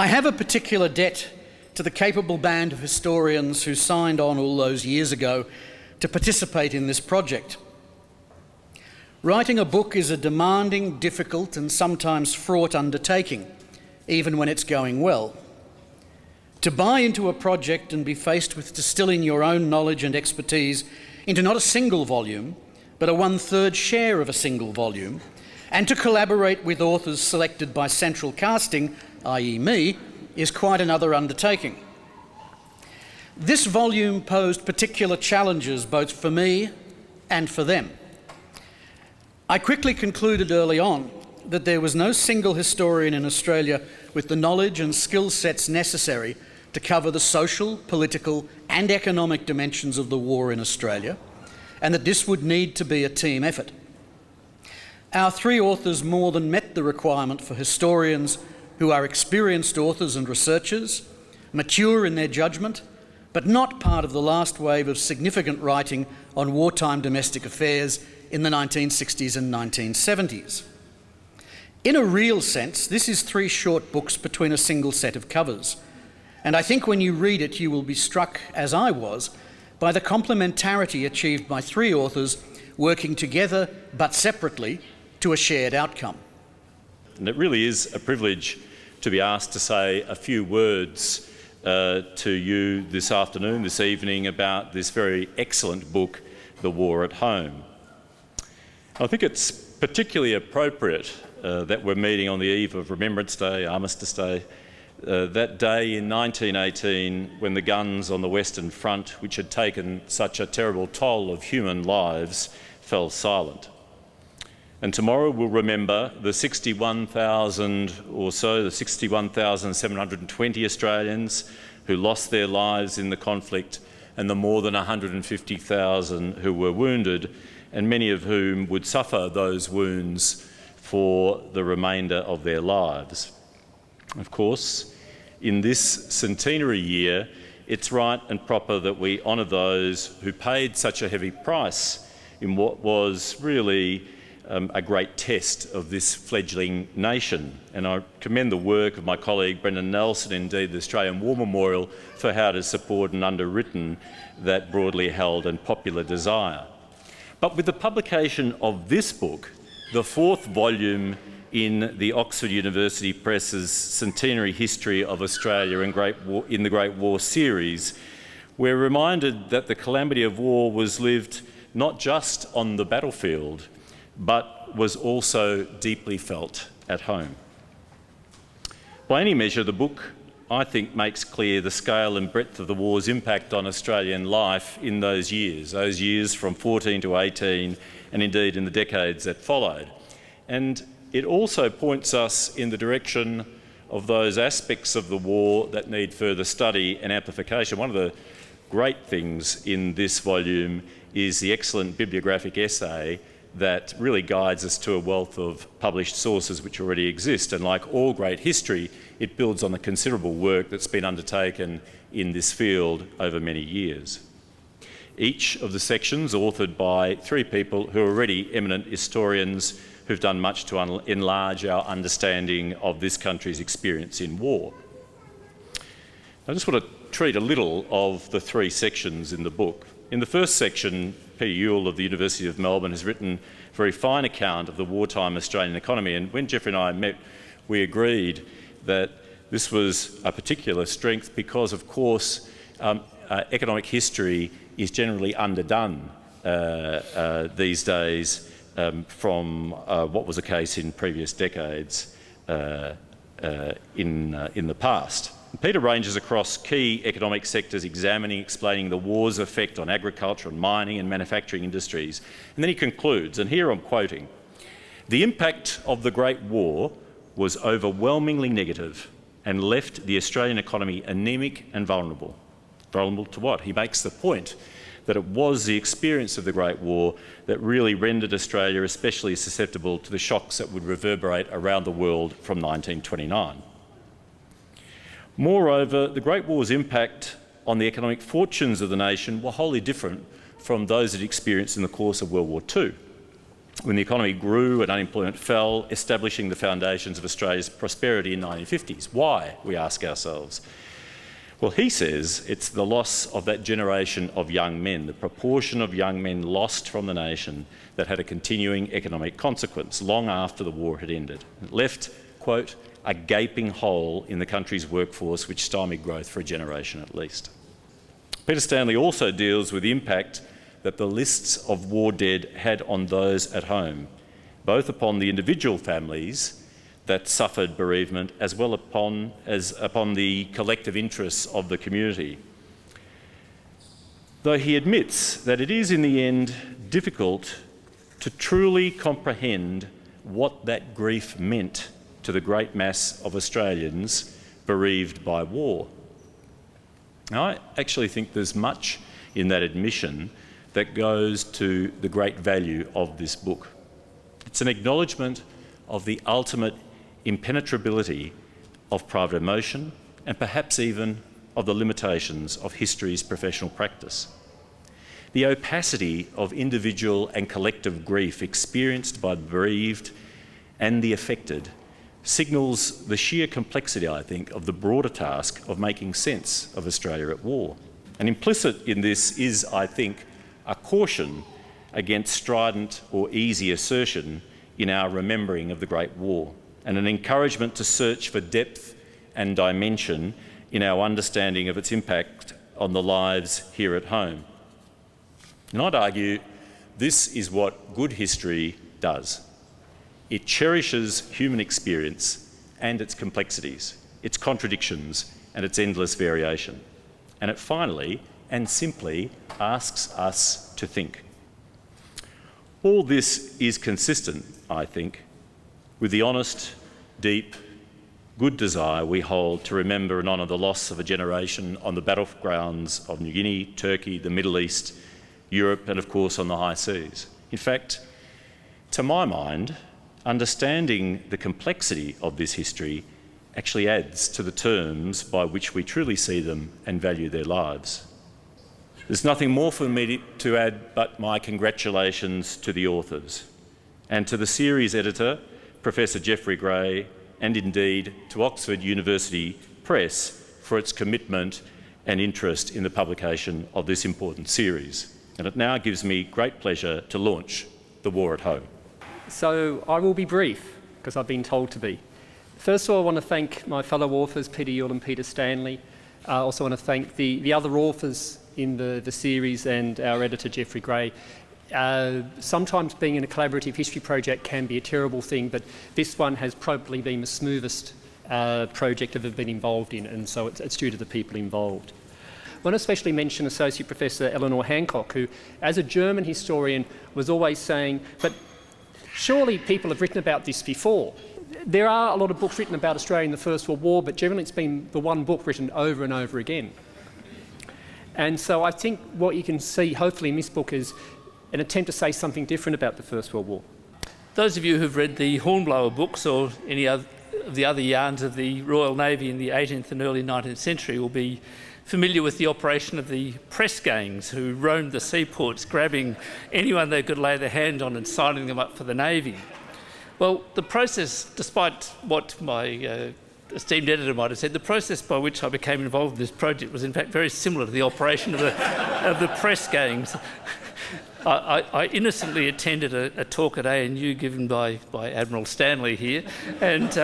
I have a particular debt to the capable band of historians who signed on all those years ago to participate in this project. Writing a book is a demanding, difficult and sometimes fraught undertaking, even when it's going well. To buy into a project and be faced with distilling your own knowledge and expertise into not a single volume, but a 1/3 share of a single volume, and to collaborate with authors selected by central casting, i.e. me, is quite another undertaking. This volume posed particular challenges both for me and for them. I quickly concluded early on that there was no single historian in Australia with the knowledge and skill sets necessary to cover the social, political and economic dimensions of the war in Australia, and that this would need to be a team effort. Our three authors more than met the requirement for historians who are experienced authors and researchers, mature in their judgment, but not part of the last wave of significant writing on wartime domestic affairs in the 1960s and 1970s. In a real sense, this is 3 short books between a single set of covers, and I think when you read it you will be struck, as I was, by the complementarity achieved by 3 authors working together but separately to a shared outcome. And it really is a privilege to be asked to say a few words to you this afternoon, this evening, about this very excellent book, The War at Home. I think it's particularly appropriate that we're meeting on the eve of Remembrance Day, Armistice Day, that day in 1918 when the guns on the Western Front, which had taken such a terrible toll of human lives, fell silent. And tomorrow we'll remember the 61,000 or so, the 61,720 Australians who lost their lives in the conflict, and the more than 150,000 who were wounded, and many of whom would suffer those wounds for the remainder of their lives. Of course, in this centenary year, it's right and proper that we honour those who paid such a heavy price in what was really a great test of this fledgling nation. And I commend the work of my colleague Brendan Nelson, indeed the Australian War Memorial, for how to support and underwritten that broadly held and popular desire. But with the publication of this book, the 4th volume in the Oxford University Press's Centenary History of Australia in the Great War series, we're reminded that the calamity of war was lived not just on the battlefield, but was also deeply felt at home. By any measure, the book, I think, makes clear the scale and breadth of the war's impact on Australian life in those years from 14 to 18, and indeed in the decades that followed. And it also points us in the direction of those aspects of the war that need further study and amplification. One of the great things in this volume is the excellent bibliographic essay that really guides us to a wealth of published sources which already exist. And like all great history, it builds on the considerable work that's been undertaken in this field over many years. Each of the sections authored by 3 people who are already eminent historians who've done much to enlarge our understanding of this country's experience in war. I just want to treat a little of the 3 sections in the book. In the first section, Peter Yule of the University of Melbourne has written a very fine account of the wartime Australian economy, and when Geoffrey and I met, we agreed that this was a particular strength because, of course, economic history is generally underdone these days from what was the case in previous decades in the past. Peter ranges across key economic sectors, explaining the war's effect on agriculture and mining and manufacturing industries. And then he concludes, and here I'm quoting, "The impact of the Great War was overwhelmingly negative and left the Australian economy anaemic and vulnerable." Vulnerable to what? He makes the point that it was the experience of the Great War that really rendered Australia especially susceptible to the shocks that would reverberate around the world from 1929. Moreover, the Great War's impact on the economic fortunes of the nation were wholly different from those it experienced in the course of World War II. when the economy grew and unemployment fell, establishing the foundations of Australia's prosperity in the 1950s. Why, we ask ourselves? Well, he says it's the loss of that generation of young men, the proportion of young men lost from the nation that had a continuing economic consequence long after the war had ended. It left, quote, a gaping hole in the country's workforce which stymied growth for a generation at least. Peter Stanley also deals with the impact that the lists of war dead had on those at home, both upon the individual families that suffered bereavement as well as upon the collective interests of the community. Though he admits that it is in the end difficult to truly comprehend what that grief meant to the great mass of Australians bereaved by war. Now, I actually think there's much in that admission that goes to the great value of this book. It's an acknowledgement of the ultimate impenetrability of private emotion and perhaps even of the limitations of history's professional practice. The opacity of individual and collective grief experienced by the bereaved and the affected signals the sheer complexity, I think, of the broader task of making sense of Australia at war. And implicit in this is, I think, a caution against strident or easy assertion in our remembering of the Great War, and an encouragement to search for depth and dimension in our understanding of its impact on the lives here at home. And I'd argue this is what good history does. It cherishes human experience and its complexities, its contradictions and its endless variation. And it finally and simply asks us to think. All this is consistent, I think, with the honest, deep, good desire we hold to remember and honour the loss of a generation on the battlegrounds of New Guinea, Turkey, the Middle East, Europe, and of course on the high seas. In fact, to my mind, understanding the complexity of this history actually adds to the terms by which we truly see them and value their lives. There's nothing more for me to add but my congratulations to the authors and to the series editor, Professor Geoffrey Gray, and indeed to Oxford University Press for its commitment and interest in the publication of this important series. And it now gives me great pleasure to launch The War at Home. So I will be brief, because I've been told to be. First of all, I want to thank my fellow authors, Peter Yule and Peter Stanley. I also want to thank the other authors in the series and our editor, Geoffrey Gray. Sometimes being in a collaborative history project can be a terrible thing, but this one has probably been the smoothest project I've ever been involved in, and so it's due to the people involved. I want to especially mention Associate Professor Eleanor Hancock, who, as a German historian, was always saying, but surely people have written about this before. There are a lot of books written about Australia in the First World War, but generally it's been the one book written over and over again. And so I think what you can see, hopefully, in this book is an attempt to say something different about the First World War. Those of you who've read the Hornblower books or any of the other yarns of the Royal Navy in the 18th and early 19th century will be familiar with the operation of the press gangs who roamed the seaports, grabbing anyone they could lay their hand on and signing them up for the Navy. Well, the process, despite what my esteemed editor might have said, the process by which I became involved in this project was in fact very similar to the operation of the press gangs. I innocently attended a talk at ANU given by Admiral Stanley here, and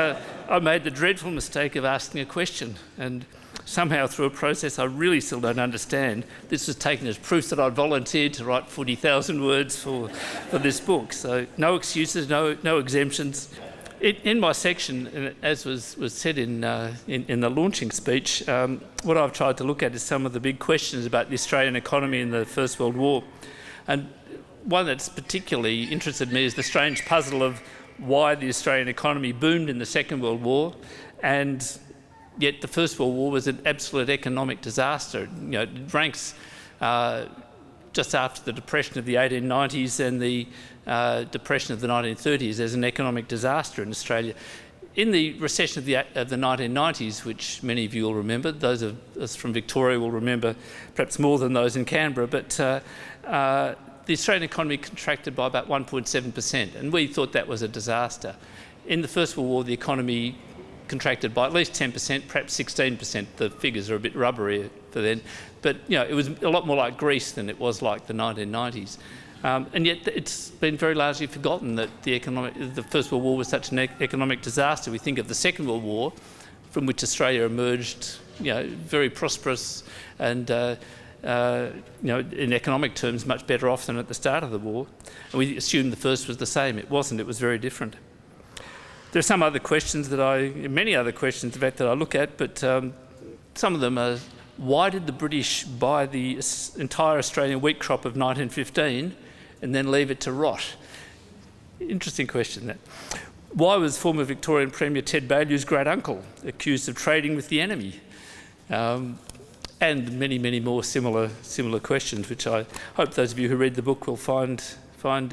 I made the dreadful mistake of asking a question, and somehow through a process I really still don't understand, this was taken as proof that I'd volunteered to write 40,000 words for this book. So no excuses, no exemptions. In my section, as was said in the launching speech, what I've tried to look at is some of the big questions about the Australian economy in the First World War. And one that's particularly interested me is the strange puzzle of why the Australian economy boomed in the Second World War, and yet the First World War was an absolute economic disaster. You know, it ranks just after the depression of the 1890s and the depression of the 1930s as an economic disaster in Australia. In the recession of the 1990s, which many of you will remember, those of us from Victoria will remember perhaps more than those in Canberra, but the Australian economy contracted by about 1.7%, and we thought that was a disaster. In the First World War, the economy contracted by at least 10%, perhaps 16%. The figures are a bit rubbery for then, but it was a lot more like Greece than it was like the 1990s. And yet it's been very largely forgotten that the First World War was such an economic disaster. We think of the Second World War, from which Australia emerged, very prosperous and in economic terms much better off than at the start of the war. And we assumed the first was the same. It wasn't. It was very different. There are some other questions many other questions in fact that I look at, but some of them are, why did the British buy the entire Australian wheat crop of 1915 and then leave it to rot? Interesting question, that. Why was former Victorian Premier Ted Baillie's great uncle accused of trading with the enemy? And many, many more similar questions, which I hope those of you who read the book will find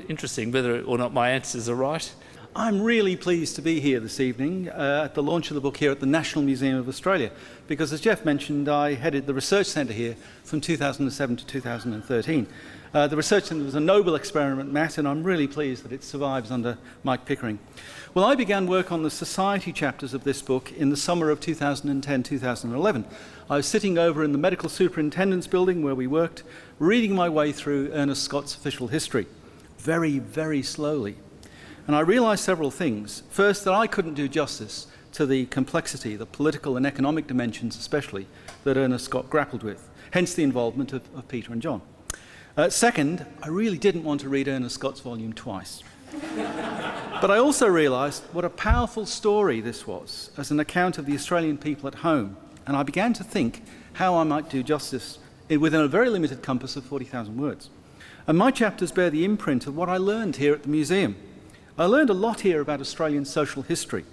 interesting, whether or not my answers are right. I'm really pleased to be here this evening at the launch of the book here at the National Museum of Australia, because as Jeff mentioned, I headed the research centre here from 2007 to 2013. The research centre was a noble experiment, Matt, and I'm really pleased that it survives under Mike Pickering. Well, I began work on the society chapters of this book in the summer of 2010-2011. I was sitting over in the Medical Superintendent's building where we worked, reading my way through Ernest Scott's official history, very, very slowly. And I realised several things. First, that I couldn't do justice to the complexity, the political and economic dimensions especially, that Ernest Scott grappled with, hence the involvement of Peter and John. Second, I really didn't want to read Ernest Scott's volume twice. But I also realised what a powerful story this was as an account of the Australian people at home, and I began to think how I might do justice within a very limited compass of 40,000 words. And my chapters bear the imprint of what I learned here at the museum. I learned a lot here about Australian social history,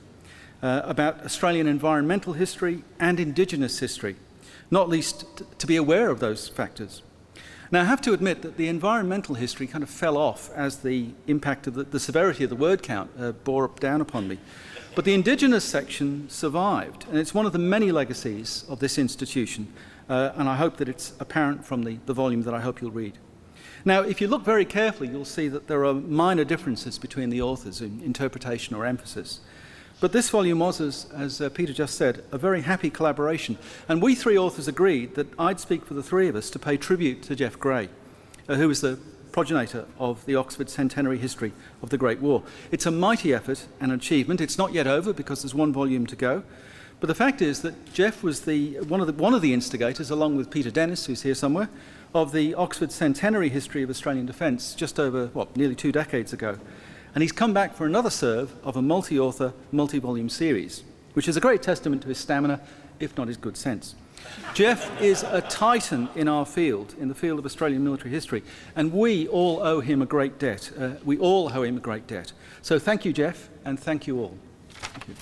about Australian environmental history and Indigenous history, not least to be aware of those factors. Now, I have to admit that the environmental history kind of fell off as the impact of the severity of the word count bore down upon me. But the Indigenous section survived, and it's one of the many legacies of this institution, and I hope that it's apparent from the volume that I hope you'll read. Now, if you look very carefully, you'll see that there are minor differences between the authors in interpretation or emphasis. But this volume was, as Peter just said, a very happy collaboration. And we three authors agreed that I'd speak for the three of us to pay tribute to Geoff Gray, who was the progenitor of the Oxford Centenary History of the Great War. It's a mighty effort and achievement. It's not yet over because there's one volume to go. But the fact is that Geoff was one of the instigators, along with Peter Dennis, who's here somewhere, of the Oxford Centenary History of Australian Defence just over, nearly 2 decades ago. And he's come back for another serve of a multi-author, multi-volume series, which is a great testament to his stamina, if not his good sense. Geoff is a titan in our field, in the field of Australian military history, and we all owe him a great debt. We all owe him a great debt. So thank you, Geoff, and thank you all. Thank you.